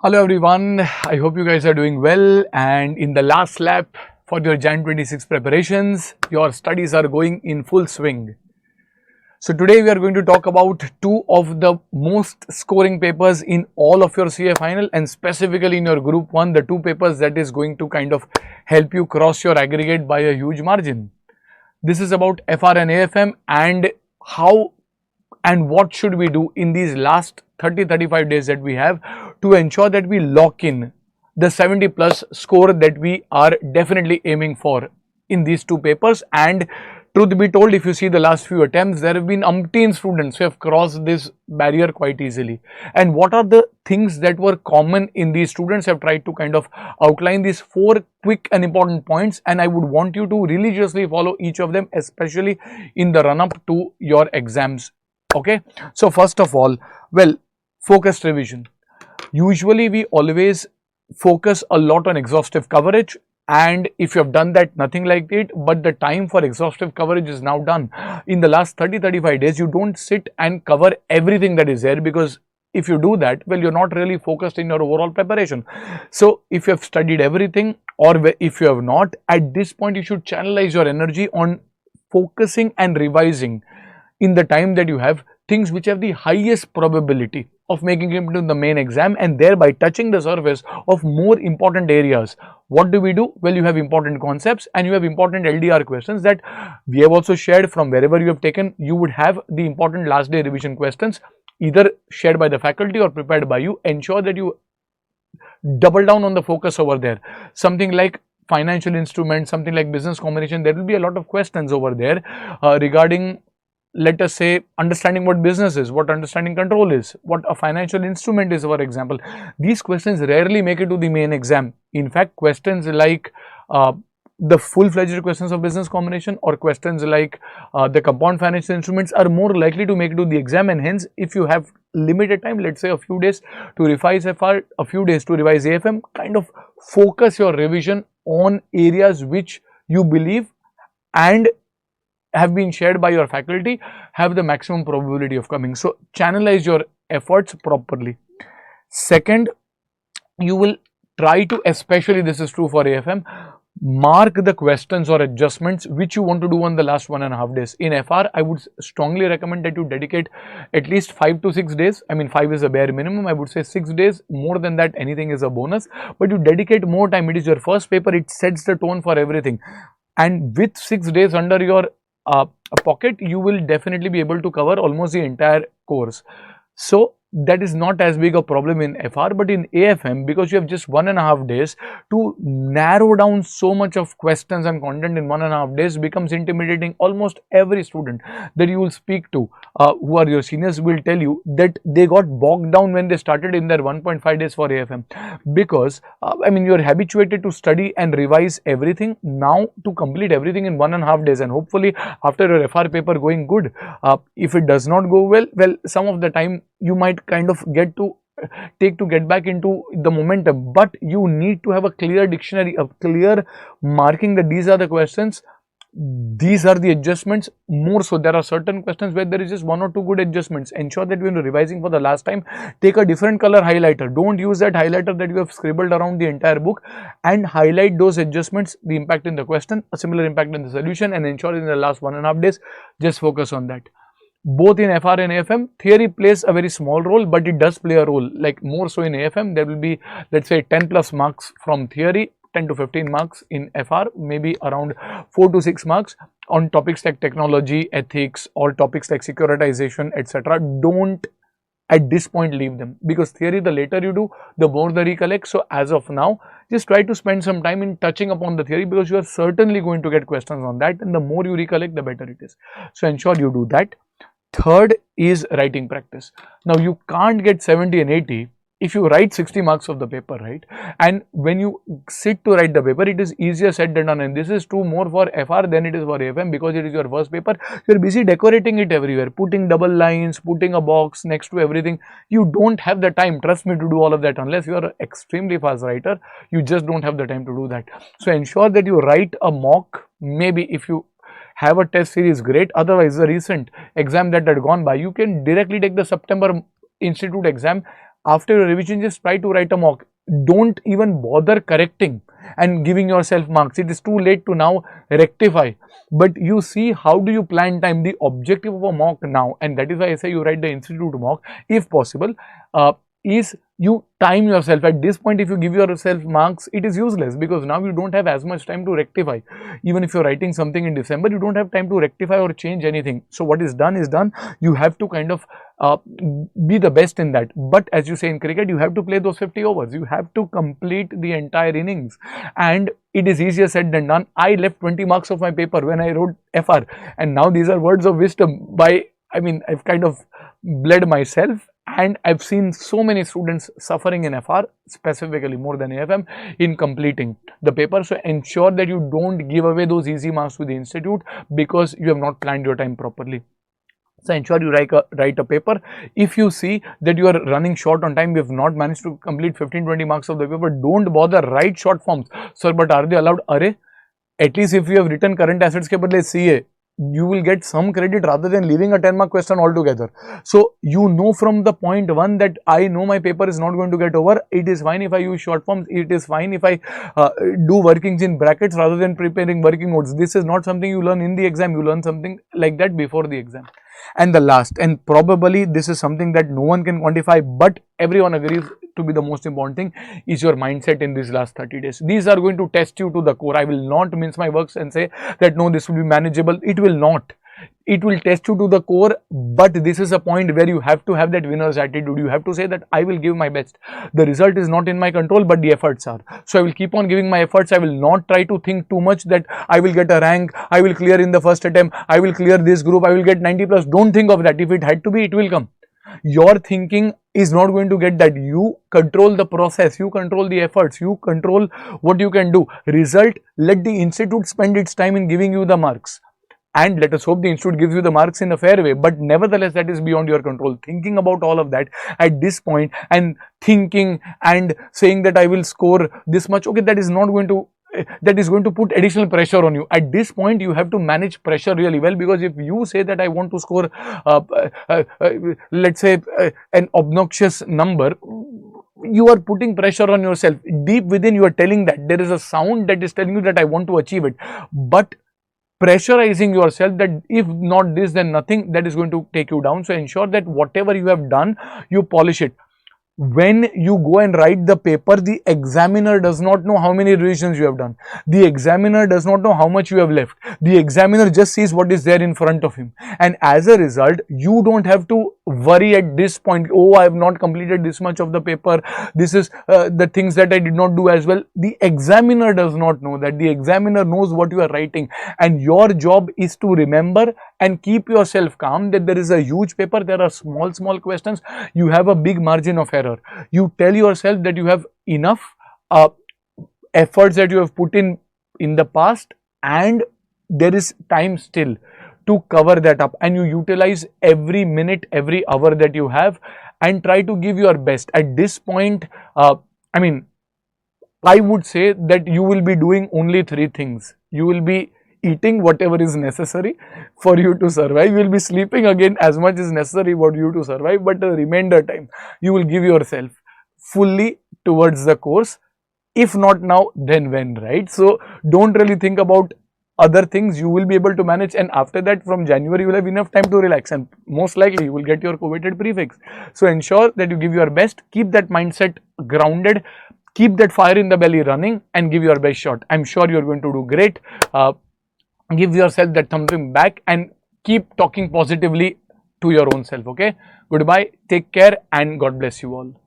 Hello everyone, I hope you guys are doing well, and in the last lap for your Jan 26 preparations, your studies are going in full swing. So today we are going to talk about two of the most scoring papers in all of your CA final, and specifically in your group 1, the two papers that is going to kind of help you cross your aggregate by a huge margin. This is about FR and AFM and how and what should we do in these last 30-35 days that we have to ensure that we lock in the 70 plus score that we are definitely aiming for in these two papers. And truth be told, if you see the last few attempts, there have been umpteen students who have crossed this barrier quite easily. And what are the things that were common in these students? Have tried to kind of outline these four quick and important points, and I would want you to religiously follow each of them, especially in the run up to your exams. Okay, so first of all, well, focused revision. Usually we always focus a lot on exhaustive coverage, and if you have done that, nothing like it, but the time for exhaustive coverage is now done. In the last 30-35 days, you don't sit and cover everything that is there, because if you do that, well, you're not really focused in your overall preparation. So if you have studied everything, or if you have not, at this point you should channelize your energy on focusing and revising in the time that you have things which have the highest probability of making it into the main exam, and thereby touching the surface of more important areas. What do we do? Well, you have important concepts and you have important LDR questions that we have also shared from wherever you have taken. You would have the important last day revision questions either shared by the faculty or prepared by you. Ensure that you double down on the focus over there. Something like financial instruments, something like business combination, there will be a lot of questions over there regarding, let us say, understanding what business is, what understanding control is, what a financial instrument is, for example. These questions rarely make it to the main exam. In fact, questions like the full-fledged questions of business combination or questions like the compound financial instruments are more likely to make it to the exam, and hence if you have limited time, let's say a few days to revise FR, a few days to revise AFM, kind of focus your revision on areas which you believe and have been shared by your faculty have the maximum probability of coming. So channelize your efforts properly. Second, you will try to, especially this is true for AFM, mark the questions or adjustments which you want to do on the last 1.5 days. In FR, I would strongly recommend that you dedicate at least 5 to 6 days. I mean, 5 is a bare minimum. I would say 6 days. More than that, anything is a bonus. But you dedicate more time. It is your first paper. It sets the tone for everything. And with 6 days under your a pocket, you will definitely be able to cover almost the entire course. So that is not as big a problem in FR, but in AFM, because you have just 1.5 days to narrow down so much of questions and content in 1.5 days becomes intimidating. Almost every student that you will speak to who are your seniors will tell you that they got bogged down when they started in their 1.5 days for AFM, because I mean, you're habituated to study and revise everything. Now to complete everything in 1.5 days, and hopefully after your FR paper going good, if it does not go well, some of the time you might kind of get back into the momentum, but you need to have a clear dictionary, a clear marking that these are the questions, these are the adjustments. More so, there are certain questions where there is just 1 or 2 good adjustments. Ensure that when you're revising for the last time, take a different color highlighter. Don't use that highlighter that you have scribbled around the entire book, and highlight those adjustments, the impact in the question, a similar impact in the solution, and ensure in the last 1.5 days just focus on that. Both in FR and AFM, theory plays a very small role, but it does play a role. Like more so in AFM, there will be, let's say, 10 plus marks from theory, 10 to 15 marks in FR, maybe around 4 to 6 marks on topics like technology, ethics, or topics like securitization, etc. Don't at this point leave them, because theory, the later you do, the more the recollect. So as of now, just try to spend some time in touching upon the theory, because you are certainly going to get questions on that, and the more you recollect, the better it is. So ensure you do that. Third is writing practice. Now you can't get 70 and 80 if you write 60 marks of the paper, right? And when you sit to write the paper, it is easier said than done, and this is true more for FR than it is for AFM, because it is your first paper. You're busy decorating it everywhere, putting double lines, putting a box next to everything. You don't have the time, trust me, to do all of that. Unless you are an extremely fast writer, you just don't have the time to do that. So ensure that you write a mock. Maybe if you have a test series, great. Otherwise, the recent exam that had gone by, you can directly take the September institute exam, after your revision, just try to write a mock. Don't even bother correcting and giving yourself marks. It is too late to now rectify. But you see, how do you plan time? The objective of a mock now, and that is why I say you write the institute mock if possible, is you time yourself. At this point, if you give yourself marks, it is useless, because now you don't have as much time to rectify. Even if you're writing something in December, you don't have time to rectify or change anything. So what is done is done. You have to kind of be the best in that. But as you say in cricket, you have to play those 50 overs. You have to complete the entire innings, and it is easier said than done. I left 20 marks of my paper when I wrote FR, and now these are words of wisdom by, I mean, I've kind of bled myself, and I've seen so many students suffering in FR, specifically more than AFM, in completing the paper. So ensure that you don't give away those easy marks to the institute because you have not planned your time properly. So ensure you write a paper. If you see that you are running short on time, you have not managed to complete 15-20 marks of the paper, don't bother, write short forms. Sir, but are they allowed? Array, at least if you have written current assets ke badle CA, you will get some credit rather than leaving a 10-mark question altogether. So you know from the point one that I know my paper is not going to get over. It is fine if I use short forms. It is fine if I do workings in brackets rather than preparing working notes. This is not something you learn in the exam. You learn something like that before the exam. And the last, and probably this is something that no one can quantify, but everyone agrees to be the most important thing, is your mindset in these last 30 days. These are going to test you to the core. I will not mince my words and say that no, this will be manageable. It will not. It will test you to the core, but this is a point where you have to have that winner's attitude. You have to say that I will give my best. The result is not in my control, but the efforts are. So I will keep on giving my efforts. I will not try to think too much that I will get a rank, I will clear in the first attempt, I will clear this group, I will get 90 plus. Don't think of that. If it had to be, it will come. Your thinking is not going to get that. You control the process, you control the efforts, you control what you can do. Result, let the institute spend its time in giving you the marks. And let us hope the institute gives you the marks in a fair way, but nevertheless that is beyond your control. Thinking about all of that at this point and thinking and saying that I will score this much, okay, that is not going to, that is going to put additional pressure on you. At this point you have to manage pressure really well, because if you say that I want to score let's say an obnoxious number, you are putting pressure on yourself. Deep within you are telling that there is a sound that is telling you that I want to achieve it, but pressurizing yourself that if not this then nothing, that is going to take you down. So ensure that whatever you have done, you polish it. When you go and write the paper, the examiner does not know how many revisions you have done. The examiner does not know how much you have left. The examiner just sees what is there in front of him. And as a result, you don't have to worry at this point, oh, I have not completed this much of the paper. This is the things that I did not do as well. The examiner does not know that. The examiner knows what you are writing. And your job is to remember and keep yourself calm that there is a huge paper, there are small questions, you have a big margin of error. You tell yourself that you have enough efforts that you have put in the past, and there is time still to cover that up, and you utilize every minute, every hour that you have and try to give your best. At this point, I mean, I would say that you will be doing only 3 things. You will be eating whatever is necessary for you to survive. You will be sleeping again as much as necessary for you to survive, but the remainder time you will give yourself fully towards the course. If not now, then when, right? So don't really think about other things. You will be able to manage, and after that from January you will have enough time to relax, and most likely you will get your coveted prefix. So ensure that you give your best, keep that mindset grounded, keep that fire in the belly running, and give your best shot. I'm sure you're going to do great. Give yourself that thumbing back and keep talking positively to your own self. Okay, goodbye, take care, and God bless you all.